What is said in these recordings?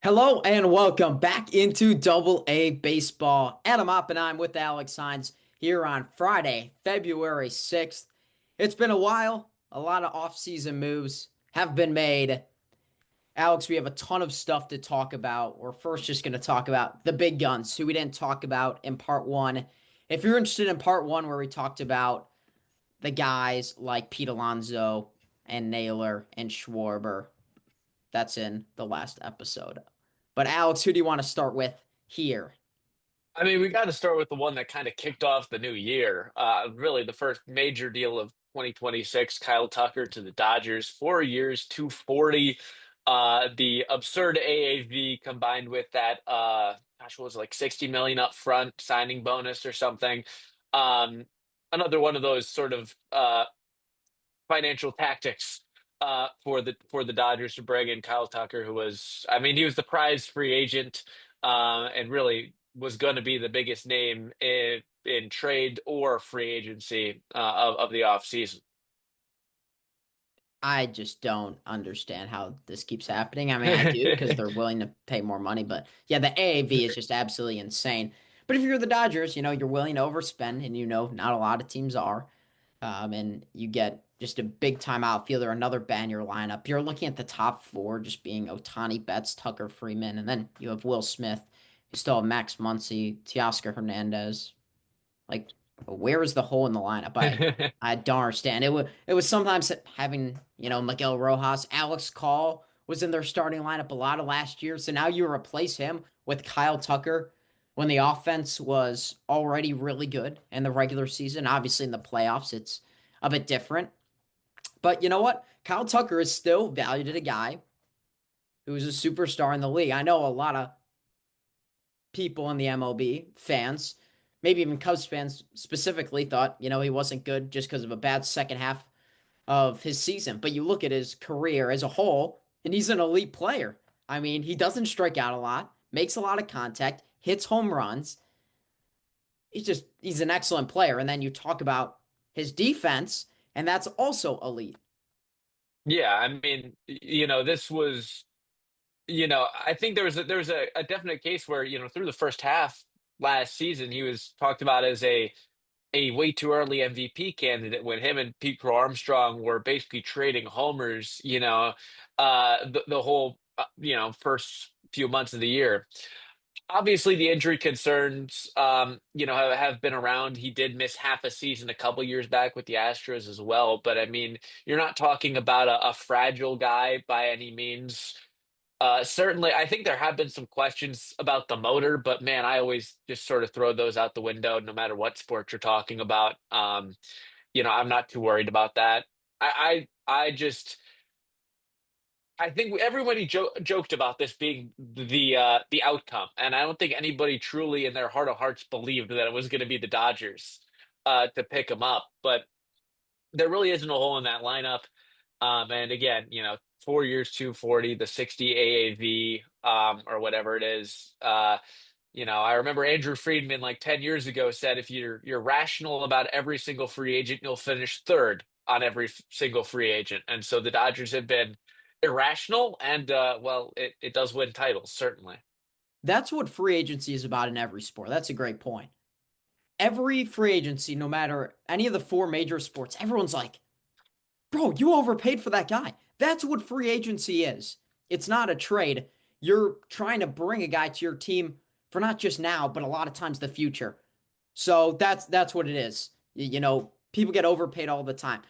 Hello and welcome back into Double A Baseball. Adam Oppenheim with Alex Hynes here on Friday, February 6th. It's been a while. A lot of offseason moves have been made. Alex, we have a ton of stuff to talk about. We're first just going to talk about the big guns who we didn't talk about in part one. If you're interested in part one, where we talked about the guys like Pete Alonso and Naylor and Schwarber, that's in the last episode. But Alex, who do you want to start with here? I mean, we got to start with the one that kind of kicked off the new year. Really, the first major deal of 2026, Kyle Tucker to the Dodgers, 4 years, 240. The absurd AAV combined with that, gosh, what was it, like 60 million up front signing bonus or something. Um, Another one of those sort of financial tactics for the Dodgers to bring in Kyle Tucker, who was, I mean, he was the prized free agent and really was going to be the biggest name in trade or free agency of the offseason. I just don't understand how this keeps happening. I mean, I do because they're willing to pay more money, but yeah, the AAV is just absolutely insane. But if you're the Dodgers, you're willing to overspend, and not a lot of teams are. And you get just a big time outfielder, another bat in your lineup. You're looking at the top four just being Otani, Betts, Tucker, Freeman, and then you have Will Smith. You still have Max Muncy, Teoscar Hernandez. Like, where is the hole in the lineup? I don't understand. It was sometimes having, Miguel Rojas, Alex Call was in their starting lineup a lot of last year. So now you replace him with Kyle Tucker when the offense was already really good in the regular season. Obviously in the playoffs, it's a bit different. But you know what? Kyle Tucker is still valued as a guy who's a superstar in the league. I know a lot of people in the MLB, fans, maybe even Cubs fans specifically, thought, he wasn't good just because of a bad second half of his season. But you look at his career as a whole, and he's an elite player. I mean, he doesn't strike out a lot, makes a lot of contact, hits home runs. He's an excellent player. And then you talk about his defense, and that's also elite. Yeah, I mean, this was, I think there was a definite case where, through the first half last season, he was talked about as a way too early MVP candidate when him and Pete Crow Armstrong were basically trading homers, the whole, first few months of the year. Obviously, the injury concerns, have been around. He did miss half a season a couple years back with the Astros as well. But I mean, you're not talking about a fragile guy by any means. Certainly, I think there have been some questions about the motor, but man, I always just sort of throw those out the window, no matter what sport you're talking about. I'm not too worried about that. I think everybody joked about this being the outcome, and I don't think anybody truly, in their heart of hearts, believed that it was going to be the Dodgers to pick him up. But there really isn't a hole in that lineup. And again, 4 years, 240, the 60 AAV, or whatever it is. I remember Andrew Friedman like 10 years ago said if you're rational about every single free agent, you'll finish third on every single free agent. And so the Dodgers have been irrational, and well, it does win titles, certainly. That's what free agency is about in every sport. That's a great point. Every free agency, no matter any of the four major sports, everyone's like, bro, you overpaid for that guy. That's what free agency is. It's not a trade. You're trying to bring a guy to your team for not just now, but a lot of times the future. So that's what it is. People get overpaid all the time.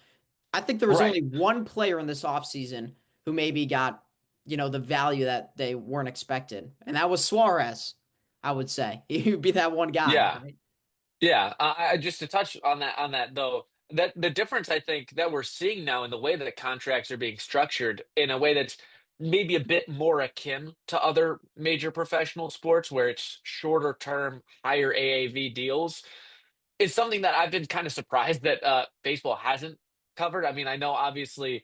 I think there was Right. only one player in this offseason who maybe got, the value that they weren't expected, and that was Suarez, I would say. He would be that one guy, Yeah. right? Yeah, just to touch on that though, that the difference I think that we're seeing now in the way that the contracts are being structured in a way that's maybe a bit more akin to other major professional sports where it's shorter term, higher AAV deals is something that I've been kind of surprised that baseball hasn't covered. I mean, I know obviously,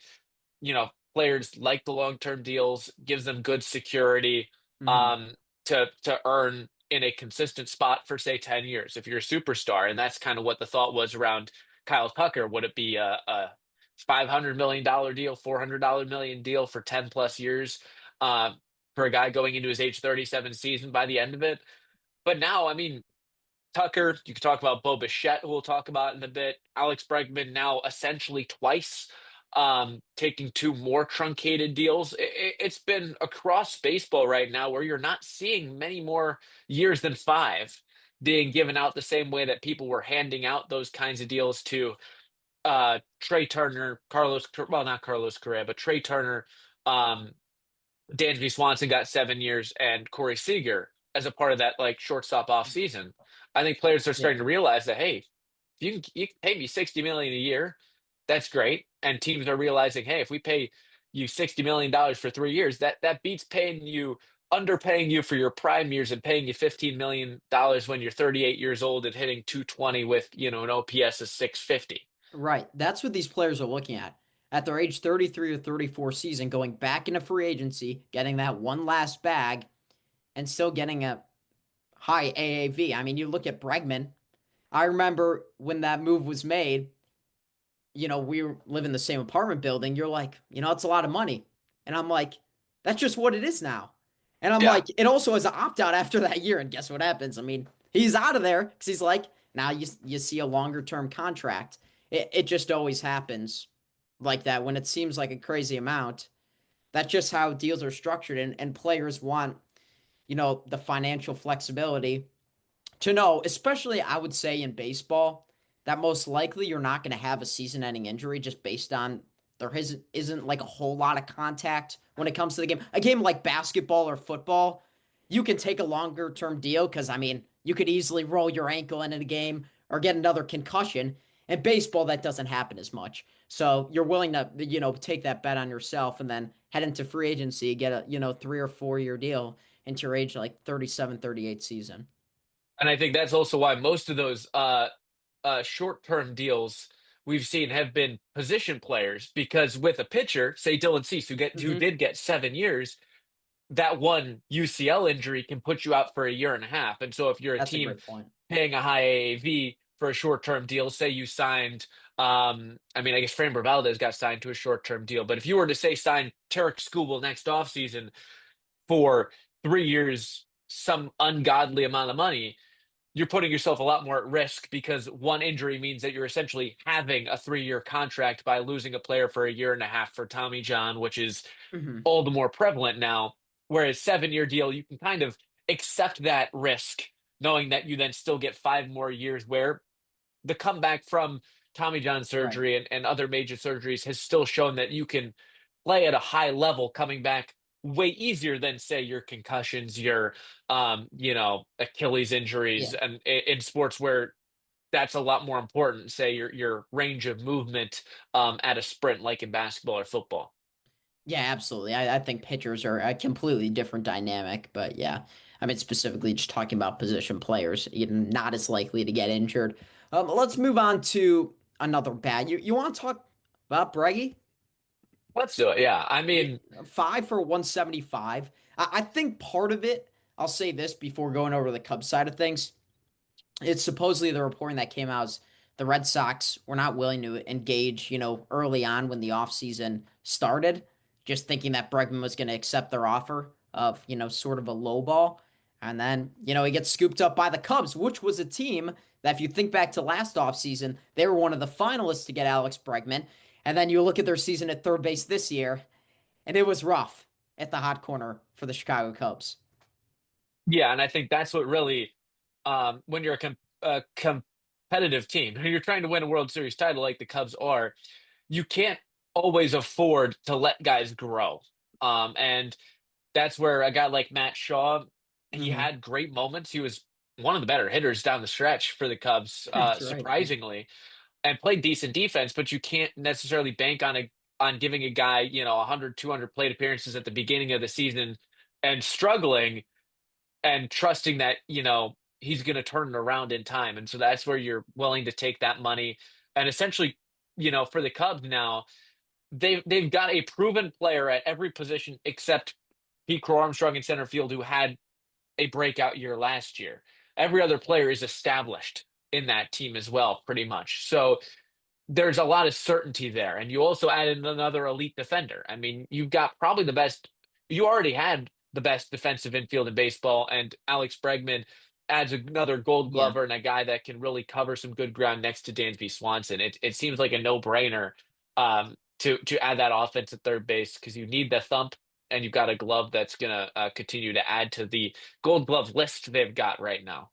players like the long-term deals, gives them good security Mhm. um, to earn in a consistent spot for say 10 years if you're a superstar. And that's kind of what the thought was around Kyle Tucker. Would it be a $500 million deal, $400 million deal for 10 plus years? for a guy going into his age 37 season by the end of it. But now, I mean, Tucker, you could talk about Bo Bichette, who we'll talk about in a bit. Alex Bregman now essentially twice, taking two more truncated deals. It's been across baseball right now where you're not seeing many more years than five being given out the same way that people were handing out those kinds of deals to Trey Turner, well, not Carlos Correa, but Trey Turner, um, Dansby Swanson got 7 years, and Corey Seager as a part of that like shortstop off season. I think players are starting Yeah. to realize that hey, if you can pay me 60 million a year, that's great. And teams are realizing, hey, if we pay you $60 million for 3 years, that beats paying you underpaying you for your prime years and paying you $15 million when you're 38 years old and hitting 220 with an OPS of 650. Right. That's what these players are looking at their age 33 or 34 season, going back into free agency, getting that one last bag, and still getting a high AAV. I mean, you look at Bregman. I remember when that move was made, we live in the same apartment building. You're like, it's a lot of money. And I'm like, that's just what it is now. And I'm Yeah. like, it also has an opt out after that year. And guess what happens? I mean, he's out of there because he's like, now you see a longer term contract. It just always happens like that when it seems like a crazy amount. That's just how deals are structured. And players want, the financial flexibility to know, especially I would say in baseball, that most likely you're not going to have a season-ending injury just based on there isn't like a whole lot of contact when it comes to the game. A game like basketball or football, you can take a longer term deal because I mean you could easily roll your ankle in a game or get another concussion. In baseball, that doesn't happen as much. So you're willing to take that bet on yourself and then head into free agency, get a 3 or 4 year deal into your age like 37, 38 season. And I think that's also why most of those short-term deals we've seen have been position players because with a pitcher, say Dylan Cease, who Hmm. did get 7 years, that one UCL injury can put you out for a year and a half. And so if you're a That's a team great point. paying a high AAV for a short-term deal, say you signed, I mean, I guess Framber Valdez got signed to a short-term deal, but if you were to say sign Tarik Skubal next offseason for 3 years, some ungodly amount of money, you're putting yourself a lot more at risk because one injury means that you're essentially having a 3 year contract by losing a player for a year and a half for Tommy John, which is Hmm. all the more prevalent now. Whereas 7 year deal, you can kind of accept that risk, knowing that you then still get 5 more years where the comeback from Tommy John Right. surgery and other major surgeries has still shown that you can play at a high level coming back way easier than say your concussions, your Achilles injuries Yeah. and in sports where that's a lot more important, say your range of movement at a sprint like in basketball or football. Yeah, absolutely. I think pitchers are a completely different dynamic, but yeah, I mean specifically just talking about position players, not as likely to get injured. Let's move on to another bat. You want to talk about Breggy? Let's do it. Yeah. I Yeah, mean, 5 for 175. I think part of it, I'll say this before going over to the Cubs side of things. It's supposedly the reporting that came out is the Red Sox were not willing to engage, early on when the offseason started, just thinking that Bregman was going to accept their offer of, sort of a low ball. And then, he gets scooped up by the Cubs, which was a team that, if you think back to last offseason, they were one of the finalists to get Alex Bregman. And then you look at their season at third base this year, and it was rough at the hot corner for the Chicago Cubs. yeah, and I think that's what really, when you're a competitive team, when you're trying to win a World Series title like the Cubs are, you can't always afford to let guys grow. And that's where a guy like Matt Shaw, he Hmm. had great moments. He was one of the better hitters down the stretch for the Cubs, That's right. Yeah. surprisingly, and played decent defense, but you can't necessarily bank on giving a guy, 100, 200 plate appearances at the beginning of the season and struggling and trusting that, he's going to turn it around in time. And so that's where you're willing to take that money. And essentially, for the Cubs now, they've got a proven player at every position except Pete Crow Armstrong in center field, who had a breakout year last year. Every other player is established in that team as well, pretty much. So there's a lot of certainty there. And you also added another elite defender. I mean, you've got probably the best. You already had the best defensive infield in baseball, and Alex Bregman adds another Gold Yeah, Glover and a guy that can really cover some good ground next to Dansby Swanson. It seems like a no-brainer to add that offense at third base because you need the thump, and you've got a glove that's gonna continue to add to the Gold Glove list they've got right now.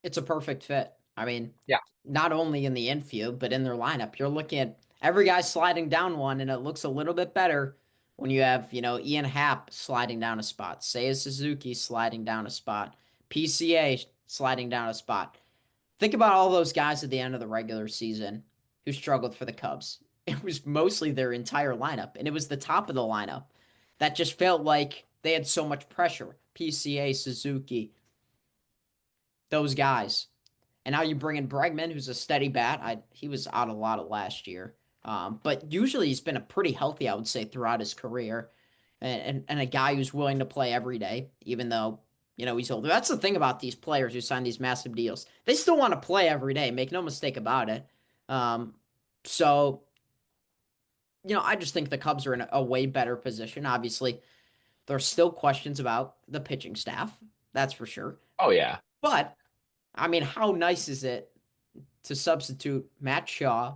it's a perfect fit. I mean, Yeah. not only in the infield, but in their lineup. You're looking at every guy sliding down one, and it looks a little bit better when you have, Ian Happ sliding down a spot, Seiya Suzuki sliding down a spot, PCA sliding down a spot. Think about all those guys at the end of the regular season who struggled for the Cubs. It was mostly their entire lineup, and it was the top of the lineup that just felt like they had so much pressure. PCA, Suzuki, those guys. And now you bring in Bregman, who's a steady bat. He was out a lot of last year, but usually he's been a pretty healthy, I would say, throughout his career, and a guy who's willing to play every day, even though he's older. That's the thing about these players who sign these massive deals; they still want to play every day. Make no mistake about it. Um, so I just think the Cubs are in a way better position. Obviously, there's still questions about the pitching staff, that's for sure. Oh yeah. But I mean, how nice is it to substitute Matt Shaw,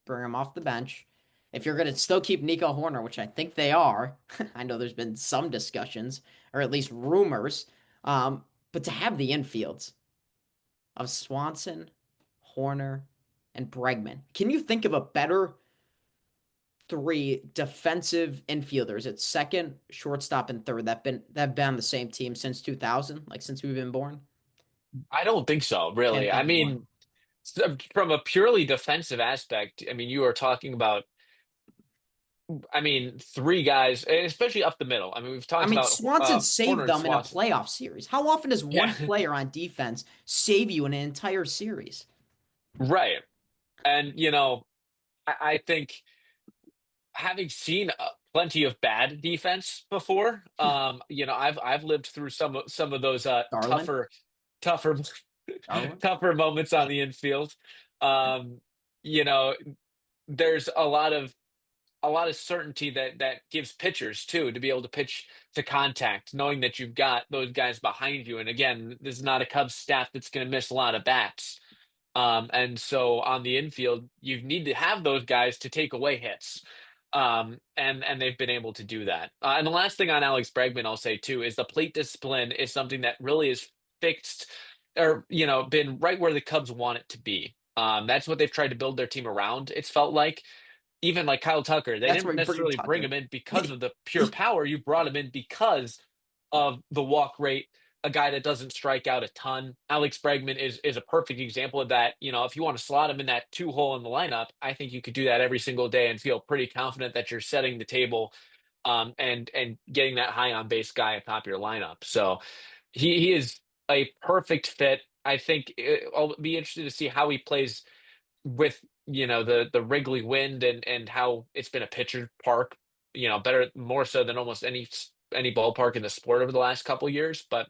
bring him off the bench? If you're going to still keep Nico Horner, which I think they are, I know there's been some discussions or at least rumors, but to have the infields of Swanson, Horner, and Bregman, can you think of a better three defensive infielders at second, shortstop, and third that have been on the same team since 2000, like since we've been born? I don't think so, Can't really. I think of one. mean, from a purely defensive aspect, I mean, you are talking about, I mean, three guys, and especially up the middle. I mean, we've I talked mean, about Swanson Horner saved and them in a Swanson. playoff series. How often does Yeah, one player on defense save you in an entire series? right. And, I think having seen plenty of bad defense before, I've lived through some of those Darwin? tougher Darwin? tougher moments on the infield. Um, you know, there's a lot of certainty that gives pitchers too to be able to pitch to contact, knowing that you've got those guys behind you. And again, this is not a Cubs staff that's going to miss a lot of bats. And so on the infield, you need to have those guys to take away hits. And they've been able to do that. And the last thing on Alex Bregman, I'll say too, is the plate discipline is something that really is fixed or, been right where the Cubs want it to be. That's what they've tried to build their team around. It's felt like even like Kyle Tucker, they That's didn't where you bring in necessarily bring Tucker. him in because of the pure power. You brought him in because of the walk rate, a guy that doesn't strike out a ton. Alex Bregman is a perfect example of that. If you want to slot him in that two hole in the lineup, I think you could do that every single day and feel pretty confident that you're setting the table and getting that high on base guy atop your lineup. So he is a perfect fit. I think I'll be interested to see how he plays with the Wrigley wind and how it's been a pitcher park, better more so than almost any ballpark in the sport over the last couple years. But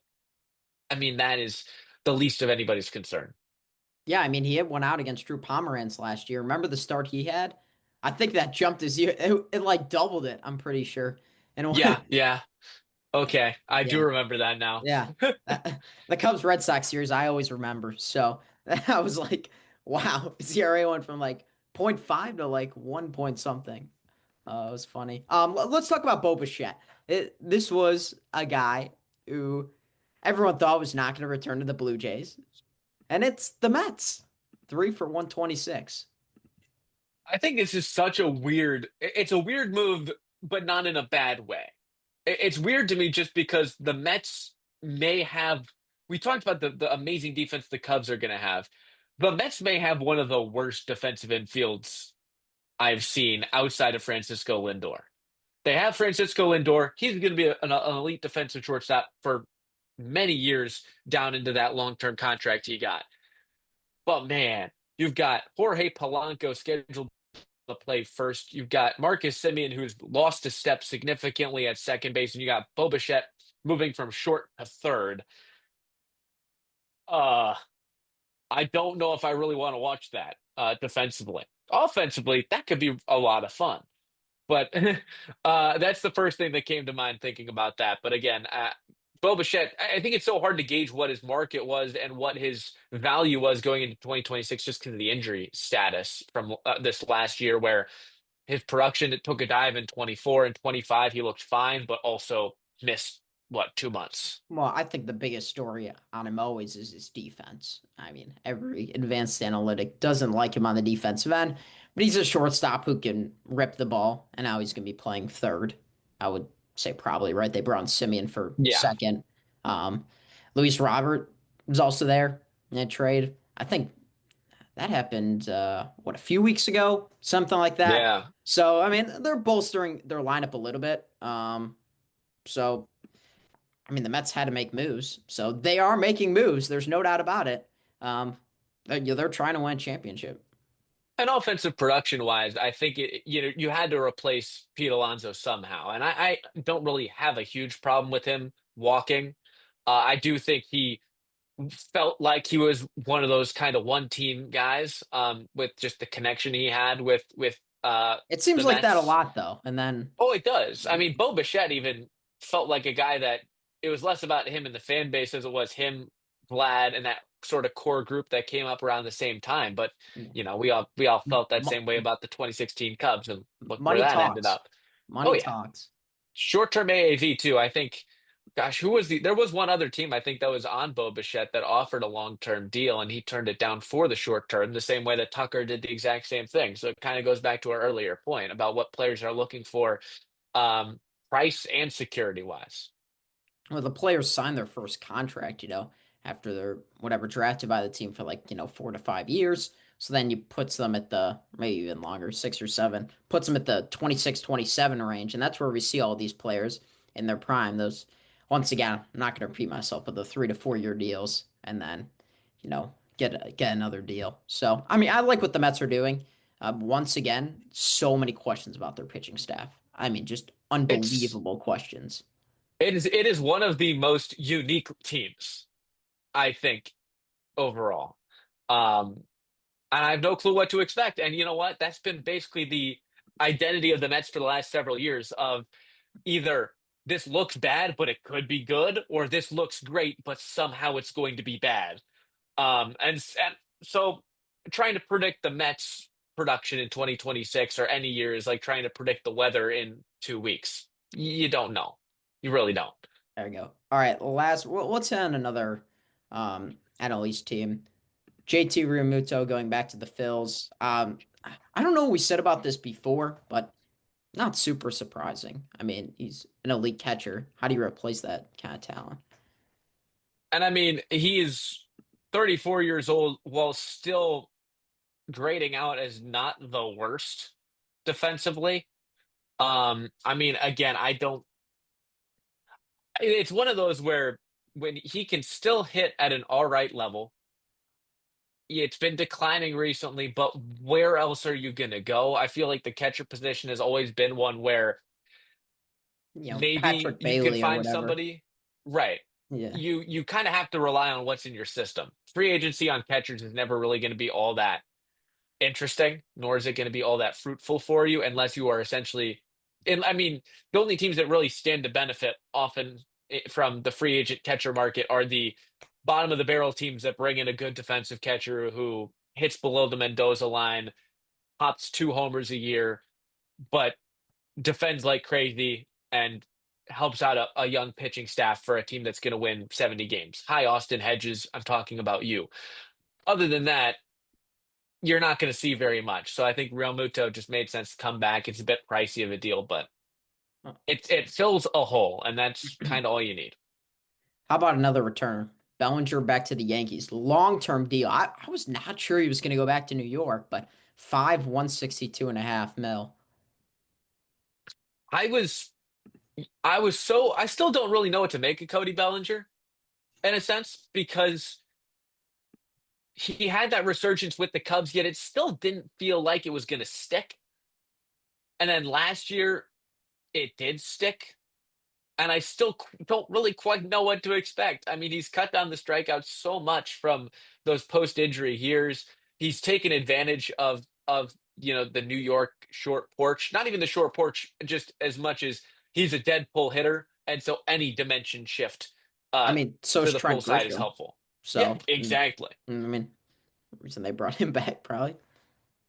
I mean that is the least of anybody's concern. Yeah, I mean, he hit one out against Drew Pomeranz last year. Remember the start he had? I think that jumped his year. It like doubled it, I'm pretty sure. And Yeah, yeah. Okay. I do yeah, remember that now. yeah. The Cubs Red Sox series, I always remember. So I was like, wow, his ERA went from like point 0.5 to like 1 point something. It was funny. Let's talk about Bo Bichette. This was a guy who everyone thought was not going to return to the Blue Jays, and it's the Mets. 3 for 126. I think this is such a it's a weird move, but not in a bad way. It's weird to me just because the Mets may have, we talked about the amazing defense the Cubs are going to have. The Mets may have one of the worst defensive infields I've seen outside of Francisco Lindor. They have Francisco Lindor. He's going to be an elite defensive shortstop for many years down into that long-term contract he got. But man, you've got Jorge Polanco scheduled to play first. You've got Marcus Simeon, who's lost a step significantly at second base, and you got Bo Bichette moving from short to third. Uh, I don't know if I really want to watch that defensively. Offensively, that could be a lot of fun. But that's the first thing that came to mind thinking about that. But again, Bo Bichette, I think it's so hard to gauge what his market was and what his value was going into 2026 just because of the injury status from this last year, where his production it took a dive in 24 and 25. He looked fine, but also missed, what, 2 months? Well, I think the biggest story on him always is his defense. I mean, every advanced analytic doesn't like him on the defensive end, but he's a shortstop who can rip the ball, and now he's going to be playing third. I would say probably, right? They brought in Simeon for Yeah. second. Um, Luis Robert was also there in that trade. I think that happened, what, a few weeks ago? Something like that. Yeah. So, I mean, they're bolstering their lineup a little bit. So I mean, the Mets had to make moves, so they are making moves. There's no doubt about it. Um, they're trying to win a championship. And offensive production wise, I think you had to replace Pete Alonso somehow. And I don't really have a huge problem with him walking. I do think he felt like he was one of those kind of one team guys, with just the connection he had with It seems the like that a Mets. lot, though. And then, Oh, it does. I mean, Bo Bichette even felt like a guy that it was less about him and the fan base as it was him, Vlad, and that sort of core group that came up around the same time. But yeah, we all felt that mo- same way about the 2016 Cubs, and look where money that ended talks. up. Oh Money yeah, talks. short-term AAV too. I think, gosh, who was there was one other team I think that was on Bo Bichette that offered a long-term deal, and he turned it down for the short term, the same way that Tucker did the exact same thing. So it kind of goes back to our earlier point about what players are looking for, um, price and security wise. Well, the players sign their first contract, after they're whatever drafted by the team for like, 4 to 5 years. So then you puts them at the maybe even longer, 6 or 7, puts them at the 26, 27 range. And that's where we see all these players in their prime. Those, once again, I'm not going to repeat myself, but the 3 to 4 year deals and then, get another deal. So, I mean, I like what the Mets are doing. Once again, so many questions about their pitching staff. I mean, just It's unbelievable questions. it is one of the most unique teams, I think, overall. Um, and I have no clue what to expect. And you know what? That's been basically the identity of the Mets for the last several years of either this looks bad, but it could be good, or this looks great, but somehow it's going to be bad. And so trying to predict the Mets production in 2026 or any year is like trying to predict the weather in 2 weeks. You don't know. You really don't. There we go. All right, last. Let's hit on another NL East team. JT Realmuto going back to the Phils. I don't know what we said about this before, but not super surprising. I mean, he's an elite catcher. How do you replace that kind of talent? And I mean, he is 34 years old while still grading out as not the worst defensively. I mean, again, I don't, it's one of those where when he can still hit at an all right level, it's been declining recently, but where else are you going to go? I feel like the catcher position has always been one where maybe Patrick you can Bailey or find whatever. somebody. Right. Yeah, You kind of have to rely on what's in your system. Free agency on catchers is never really going to be all that interesting, nor is it going to be all that fruitful for you unless you are essentially. And I mean, the only teams that really stand to benefit often from the free agent catcher market are the bottom of the barrel teams that bring in a good defensive catcher who hits below the Mendoza line, pops 2 homers a year, but defends like crazy and helps out a young pitching staff for a team that's going to win 70 games. Hi, Austin Hedges. I'm talking about you. Other than that, you're not going to see very much. So I think Real Muto just made sense to come back. It's a bit pricey of a deal, but it fills a hole, and that's kind of all you need. How about another return? Bellinger back to the Yankees. Long-term deal. I was not sure he was going to go back to New York, but 162.5 mil. I was I still don't really know what to make of Cody Bellinger in a sense because he had that resurgence with the Cubs, yet it still didn't feel like it was going to stick. And then last year, it did stick. And I still don't really quite know what to expect. I mean, he's cut down the strikeouts so much from those post-injury years. He's taken advantage of the New York short porch. Not even the short porch, just as much as he's a dead pull hitter, and so any dimension shift I uh mean, so to is the pull Trent side is Grisham. helpful. Yeah, So, exactly. I mean, reason they brought him back probably.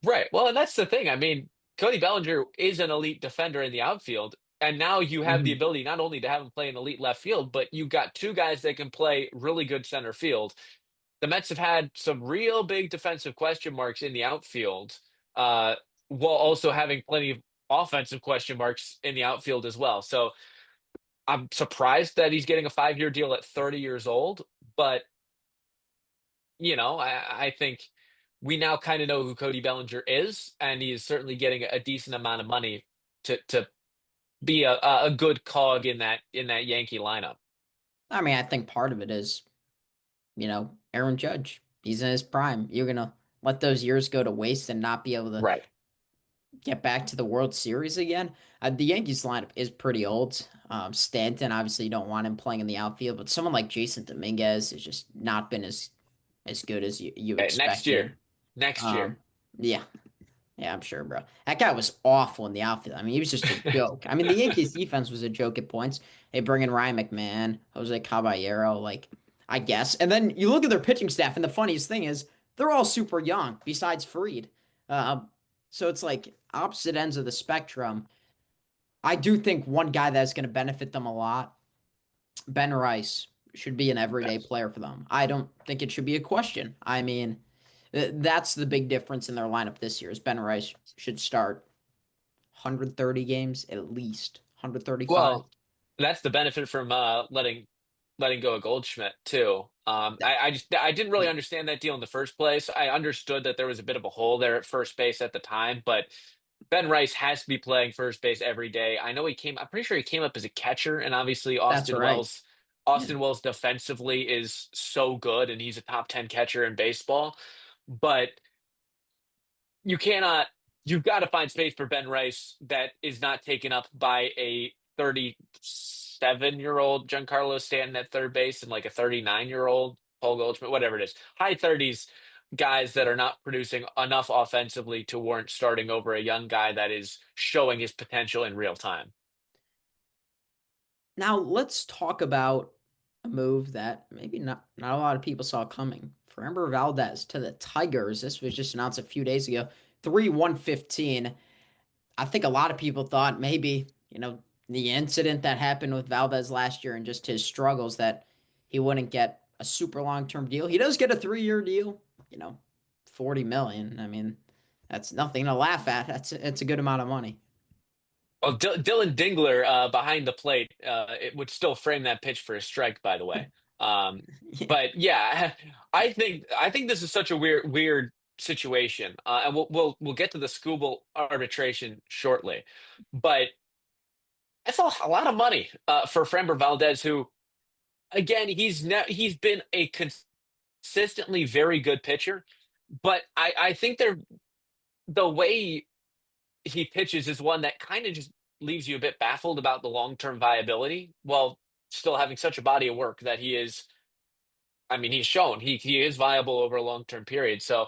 Right. Well, and that's the thing. I mean, Cody Bellinger is an elite defender in the outfield, and now you have the Hmm. ability not only to have him play an elite left field, but you've got two guys that can play really good center field. The Mets have had some real big defensive question marks in the outfield, uh, while also having plenty of offensive question marks in the outfield as well. So I'm surprised that he's getting a 5-year deal at 30 years old, but I think we now kind of know who Cody Bellinger is, and he is certainly getting a decent amount of money to be a good cog in that Yankee lineup. I mean, I think part of it is, Aaron Judge. He's in his prime. You're gonna let those years go to waste and not be able to Right. get back to the World Series again. The Yankees lineup is pretty old. Stanton, obviously, you don't want him playing in the outfield, but someone like Jason Dominguez has just not been as good as you Okay, next expected. year. Next year. Um, yeah, yeah, I'm sure, bro. That guy was awful in the outfield. I mean, he was just a joke. I mean, the Yankees defense was a joke at points. They bring in Ryan McMahon, Jose Caballero, like, I guess. And then you look at their pitching staff, and the funniest thing is they're all super young, besides Freed. Um, so it's like opposite ends of the spectrum. I do think one guy that's going to benefit them a lot, Ben Rice, should be an everyday Yes. player for them. I don't think it should be a question. I mean, that's the big difference in their lineup this year. Is Ben Rice should start 130 games at least, 135. Well, that's the benefit from letting go of Goldschmidt too. I didn't really Yeah, understand that deal in the first place. I understood that there was a bit of a hole there at first base at the time, but Ben Rice has to be playing first base every day. I'm pretty sure he came up as a catcher, and obviously that's right. Yeah, Austin Wells defensively is so good, and he's a top 10 catcher in baseball. But you cannot, you've got to find space for Ben Rice that is not taken up by a 37-year-old Giancarlo Stanton at third base and like a 39-year-old Paul Goldschmidt, whatever it is. High 30s guys that are not producing enough offensively to warrant starting over a young guy that is showing his potential in real time. now let's talk about a move that maybe not a lot of people saw coming. Framber Valdez to the Tigers. This was just announced a few days ago. 3-115. I think a lot of people thought maybe, the incident that happened with Valdez last year and just his struggles that he wouldn't get a super long-term deal. He does get a 3-year deal, 40 million. I mean, that's nothing to laugh at. It's a good amount of money. Well, Dylan Dingler behind the plate, it would still frame that pitch for a strike, by the way. Um, Yeah, but yeah, I think this is such a weird situation, and we'll get to the Skubal arbitration shortly. But that's a lot of money for Framber Valdez, who again he's been a consistently very good pitcher, but I think the way he pitches is one that kind of just leaves you a bit baffled about the long-term viability while still having such a body of work that he is. I mean, he's shown he is viable over a long-term period. So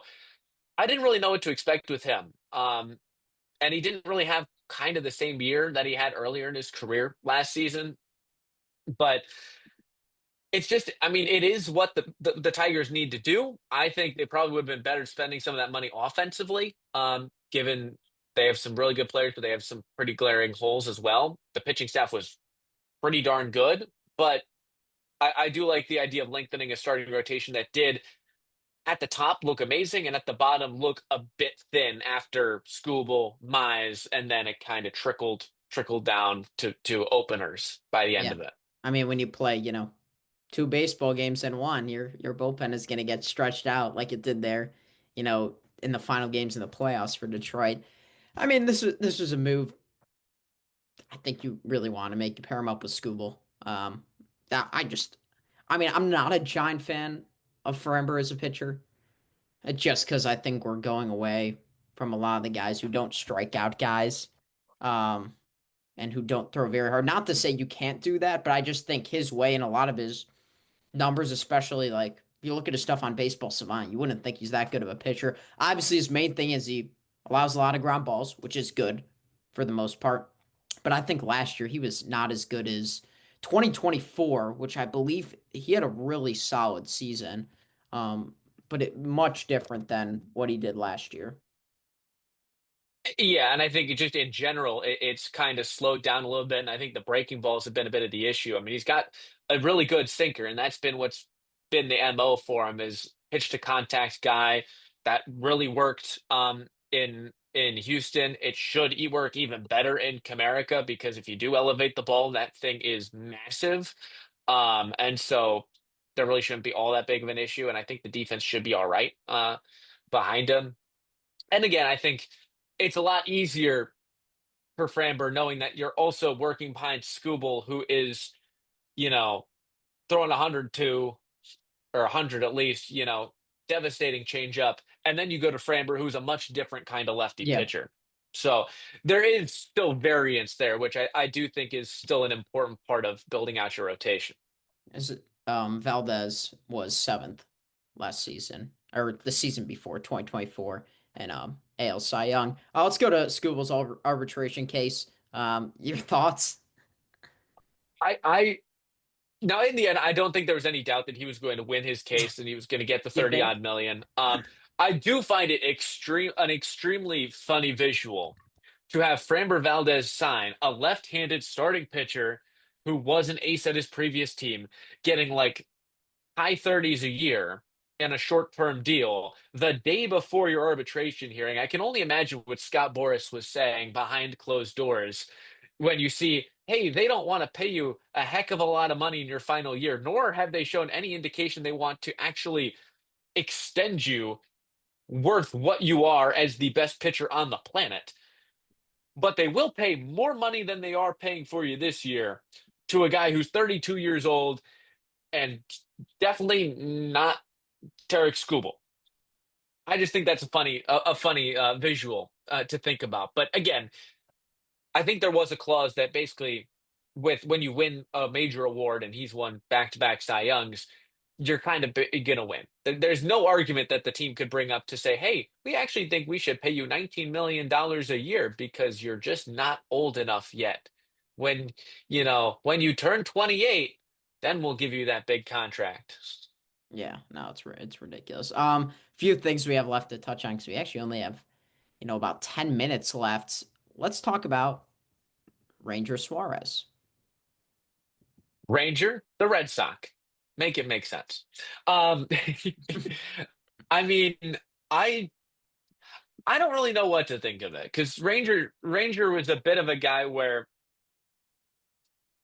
I didn't really know what to expect with him. And he didn't really have kind of the same year that he had earlier in his career last season. But it's just, I mean, it is what the Tigers need to do. I think they probably would have been better spending some of that money offensively, given they have some really good players, but they have some pretty glaring holes as well. The pitching staff was pretty darn good, but I do like the idea of lengthening a starting rotation that did at the top look amazing and at the bottom look a bit thin after Skubal, Mize, and then it kind of trickled down to openers by the end yeah. of it. I mean, when you play, two baseball games in one, your bullpen is going to get stretched out like it did there, in the final games in the playoffs for Detroit. I mean, this was a move I think you really want to make you pair him up with Skubal. That I mean, I'm not a giant fan of Framber as a pitcher, just because I think we're going away from a lot of the guys who don't strike out guys, um, and who don't throw very hard. Not to say you can't do that, but I just think his way and a lot of his numbers, especially like if you look at his stuff on Baseball Savant, you wouldn't think he's that good of a pitcher. Obviously, his main thing is he allows a lot of ground balls, which is good for the most part. But I think last year he was not as good as 2024, which I believe he had a really solid season, um, but much different than what he did last year. Yeah, and I think just in general, it's kind of slowed down a little bit. And I think the breaking balls have been a bit of the issue. I mean, he's got a really good sinker, and that's been what's been the MO for him is pitch to contact guy that really worked in Houston. It should work even better in Comerica because if you do elevate the ball, that thing is massive. And so there really shouldn't be all that big of an issue. And I think the defense should be all right behind him. And again, I think it's a lot easier for Framber knowing that you're also working behind Skubal, who is, you know, throwing 102 or 100 at least, devastating changeup. And then you go to Framber, who's a much different kind of lefty Yeah, pitcher. So there is still variance there, which I do think is still an important part of building out your rotation. is it, Valdez was seventh last season or the season before 2024 and AL Cy Young. Let's go to Scubal's arbitration case. Your thoughts? I Now, in the end, I don't think there was any doubt that he was going to win his case and he was going to get the You 30 think? odd million. I do find it an extremely funny visual to have Framber Valdez sign a left-handed starting pitcher who was an ace at his previous team, getting like high 30s a year in a short-term deal the day before your arbitration hearing. I can only imagine what Scott Boras was saying behind closed doors when you see, hey, they don't want to pay you a heck of a lot of money in your final year, nor have they shown any indication they want to actually extend you worth what you are as the best pitcher on the planet. But they will pay more money than they are paying for you this year to a guy who's 32 years old and definitely not Tarik Skubal. I just think that's a funny visual to think about. But again, I think there was a clause that basically, with when you win a major award and he's won back-to-back Cy Youngs, you're kind of gonna win. There's no argument that the team could bring up to say, "Hey, we actually think we should pay you $19 million a year because you're just not old enough yet. When you turn 28, then we'll give you that big contract." Yeah, no, it's ridiculous. Few things we have left to touch on because we actually only have about 10 minutes left. Let's talk about Ranger Suarez. Ranger, the Red Sox. Make it make sense. Um, I mean, I I don't really know what to think of it because Ranger was a bit of a guy where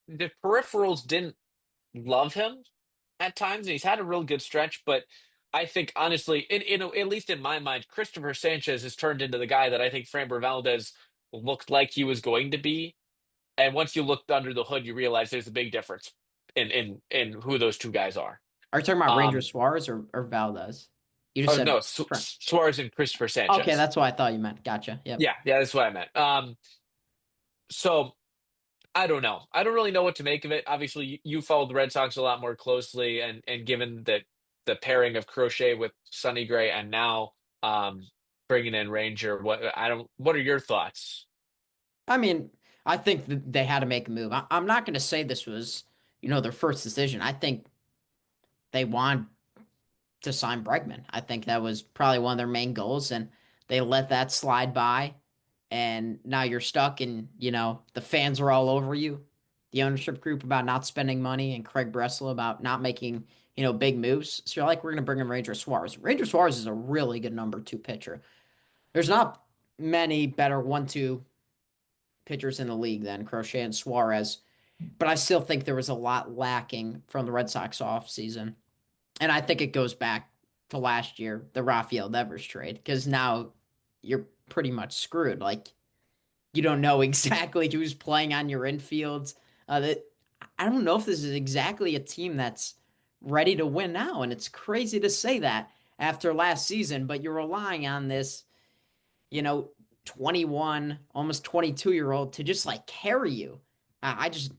the peripherals didn't love him at times, and he's had a real good stretch. But I think honestly, at least in my mind, Christopher Sanchez has turned into the guy that I think Framber Valdez looked like he was going to be. And once you look under the hood, you realize there's a big difference in who those two guys are. Are you talking about Ranger Um, Suarez or Valdez? You just oh said no, Suarez and Christopher okay, Sanchez. that's what I thought you meant. Gotcha. Yep. Yeah, that's what I meant. So I don't know. I don't really know what to make of it. Obviously, you followed the Red Sox a lot more closely, and given that the pairing of Crochet with Sonny Gray and now bringing in Ranger, what are your thoughts? I mean, I think that they had to make a move. I'm not going to say this was, their first decision. I think they want to sign Bregman. I think that was probably one of their main goals, and they let that slide by. And now you're stuck, and the fans are all over you. The ownership group about not spending money, and Craig Bressel about not making big moves. So you're like, we're gonna bring in Ranger Suarez. Ranger Suarez is a really good number two pitcher. There's not many better 1-2 pitchers in the league than Crochet and Suarez, but I still think there was a lot lacking from the Red Sox offseason. And I think it goes back to last year, the Rafael Devers trade, because now you're pretty much screwed. Like you don't know exactly who's playing on your infield. That I don't know if this is exactly a team that's ready to win now, and it's crazy to say that after last season. But you're relying on this, you know, 21, almost 22-year-old to just like carry you. I just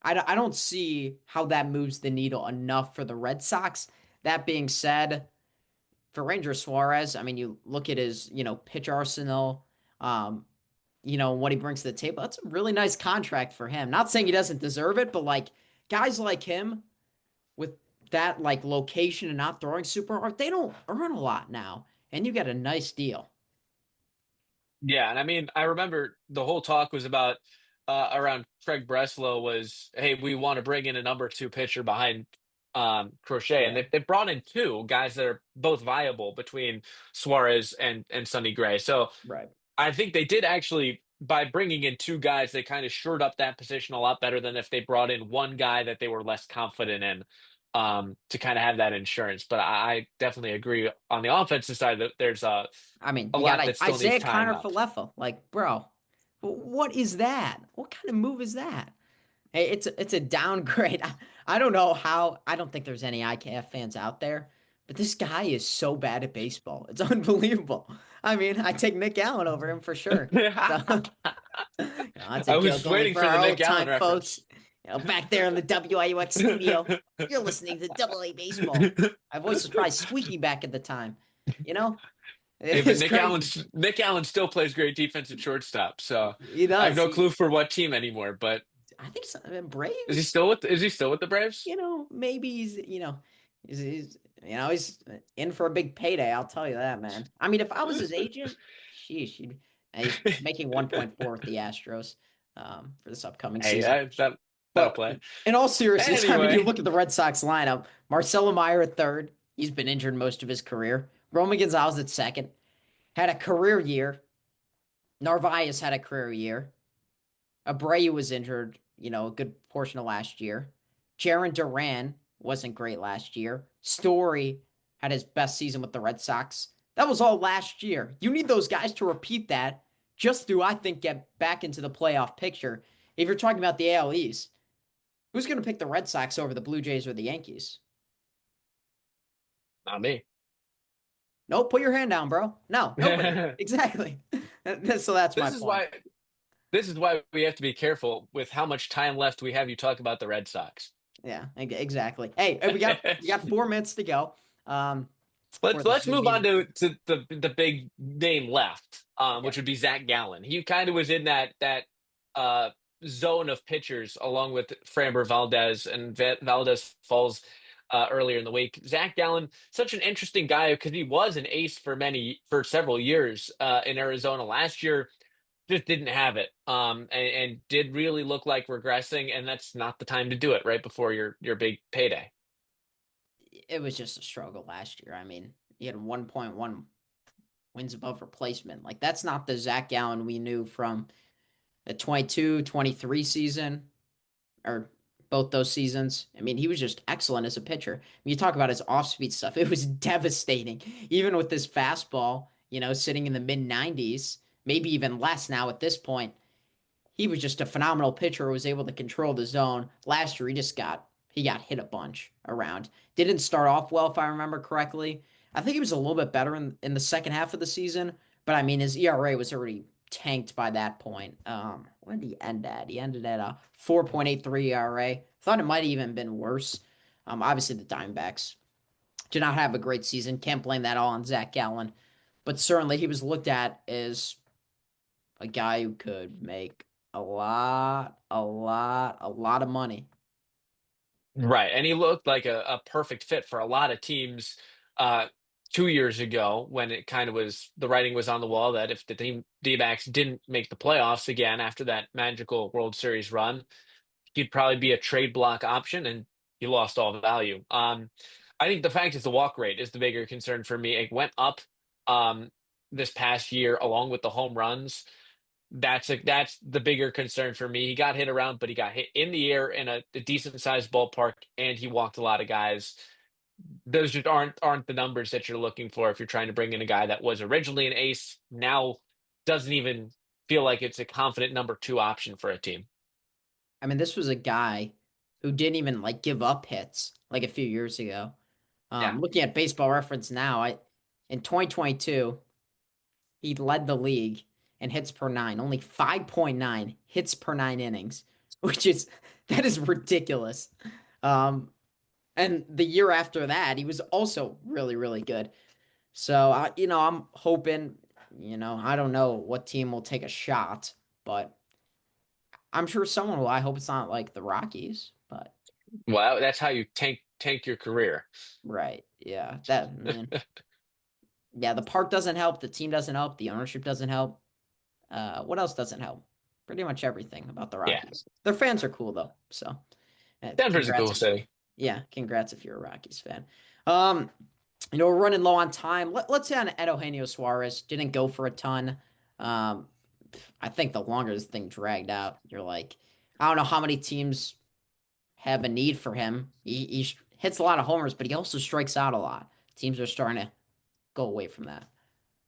I don't see how that moves the needle enough for the Red Sox. That being said, for Ranger Suarez, I mean, you look at his, pitch arsenal, um, what he brings to the table. That's a really nice contract for him. Not saying he doesn't deserve it, but like guys like him with that like location and not throwing super hard, they don't earn a lot now. And you get a nice deal. Yeah, and I mean, I remember the whole talk was about around Craig Breslow was, hey, we want to bring in a number two pitcher behind Crochet, and Yeah. they brought in two guys that are both viable between Suarez and Sonny Gray. So Right. I think they did actually by bringing in two guys, they kind of shored up that position a lot better than if they brought in one guy that they were less confident in. To kind of have that insurance, but I definitely agree on the offensive side that there's I mean, a you got lot that still needs Isaiah tying Connor up. Falefa. Like, bro, what is that? What kind of move is that? Hey, it's a downgrade. I don't know how. I don't think there's any IKF fans out there, but this guy is so bad at baseball. It's unbelievable. I mean, I take Nick Allen over him for sure. So, that's a I joke was only waiting for for the our Nick old Allen time folks. reference. Back there in the WIUX studio, you're listening to Double A Baseball. My voice was probably squeaky back at the time. You know, Hey, but it's crazy. Nick Allen still plays great defense at shortstop, so He I have does. no clue for what team anymore. But I think Braves. is he still with the Braves? Maybe he's in for a big payday. I'll tell you that, man. I mean, if I was his agent, sheesh, he's making 1.4 with the Astros for this upcoming Hey, season. that'll But play. in all seriousness, I mean, you Anyway, look at the Red Sox lineup: Marcelo Meyer at third. He's been injured most of his career. Roman Gonzalez at second. Had a career year. Narvaez had a career year. Abreu was injured, a good portion of last year. Jaron Duran wasn't great last year. Story had his best season with the Red Sox. That was all last year. You need those guys to repeat that just to, I think, get back into the playoff picture. If you're talking about the AL East, who's going to pick the Red Sox over the Blue Jays or the Yankees? not me. Nope, put your hand down, bro. No, nobody. Exactly. So that's my This is point. why this is why we have to be careful with how much time left we have you talk about the Red Sox. Yeah, exactly. Hey, we got 4 minutes to go. Before this Let's Zoom move on meeting. to the big name left, Yeah. which would be Zach Gallen. He kind of was in that uh, zone of pitchers along with Framber Valdez, and Valdez falls earlier in the week. Zach Gallen, such an interesting guy because he was an ace for several years in Arizona. Last year, just didn't have it, and did really look like regressing, and that's not the time to do it right before your big payday. It was just a struggle last year. I mean, he had 1.1 wins above replacement. Like, that's not the Zach Gallen we knew from the 22-23 season, or both those seasons. I mean, he was just excellent as a pitcher. When you talk about his off speed stuff, it was devastating. Even with this fastball, sitting in the mid 90s, maybe even less now at this point. He was just a phenomenal pitcher who was able to control the zone. Last year, he got hit a bunch around. Didn't start off well, if I remember correctly. I think he was a little bit better in the second half of the season, but I mean his ERA was already tanked by that point. When did he end at? He ended at a 4.83 ERA. Thought it might have even been worse. Obviously the Diamondbacks did not have a great season. Can't blame that all on Zach Gallen, but certainly he was looked at as a guy who could make a lot of money. Right. And he looked like a perfect fit for a lot of teams 2 years ago when it kind of was the writing was on the wall that if the team D-backs didn't make the playoffs again after that magical World Series run, he'd probably be a trade block option and he lost all value. I think the fact is the walk rate is the bigger concern for me. It went up um, this past year along with the home runs. That's the bigger concern for me. He got hit around, but he got hit in the air in a decent sized ballpark, and he walked a lot of guys. Those just aren't the numbers that you're looking for if you're trying to bring in a guy that was originally an ace, now doesn't even feel like it's a confident number two option for a team. I mean, this was a guy who didn't even like give up hits like a few years ago. Yeah. Looking at Baseball Reference now, I in 2022 he led the league in hits per nine, only 5.9 hits per 9 innings, which is that is ridiculous. Um, and the year after that, he was also really, really good. So I'm hoping, I don't know what team will take a shot, but I'm sure someone will. I hope it's not like the Rockies, but Well, that's how you tank your career. right. Yeah. That, man. Yeah, the park doesn't help, the team doesn't help, the ownership doesn't help. What else doesn't help? Pretty much everything about the Yeah, Rockies. Their fans are cool though, so Denver's a congrats cool if city. yeah, congrats if you're a Rockies fan. Um, we're running low on time. Let's say on Eugenio Suarez didn't go for a ton. Um, I think the longer this thing dragged out, you're like, I don't know how many teams have a need for him. He hits a lot of homers, but he also strikes out a lot. Teams are starting to go away from that.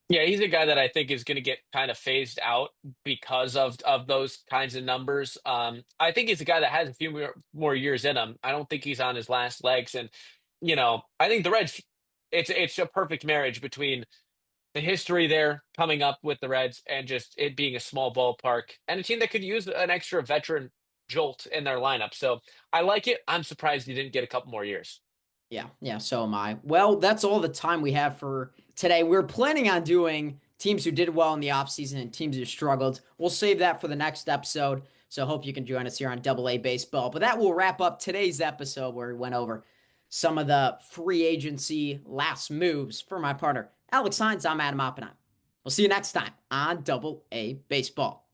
Yeah, he's a guy that I think is going to get kind of phased out because of those kinds of numbers. I think he's a guy that has a few more years in him. I don't think he's on his last legs, and I think the Reds. It's a perfect marriage between the history there coming up with the Reds and just it being a small ballpark and a team that could use an extra veteran jolt in their lineup. So I like it. I'm surprised he didn't get a couple more years. Yeah, yeah, so am I. Well, that's all the time we have for today. We're planning on doing teams who did well in the offseason and teams who struggled. We'll save that for the next episode. So I hope you can join us here on Double A Baseball. But that will wrap up today's episode where we went over some of the free agency last moves for my partner, Alex Hynes. I'm Adam Oppenheim. We'll see you next time on Double A Baseball.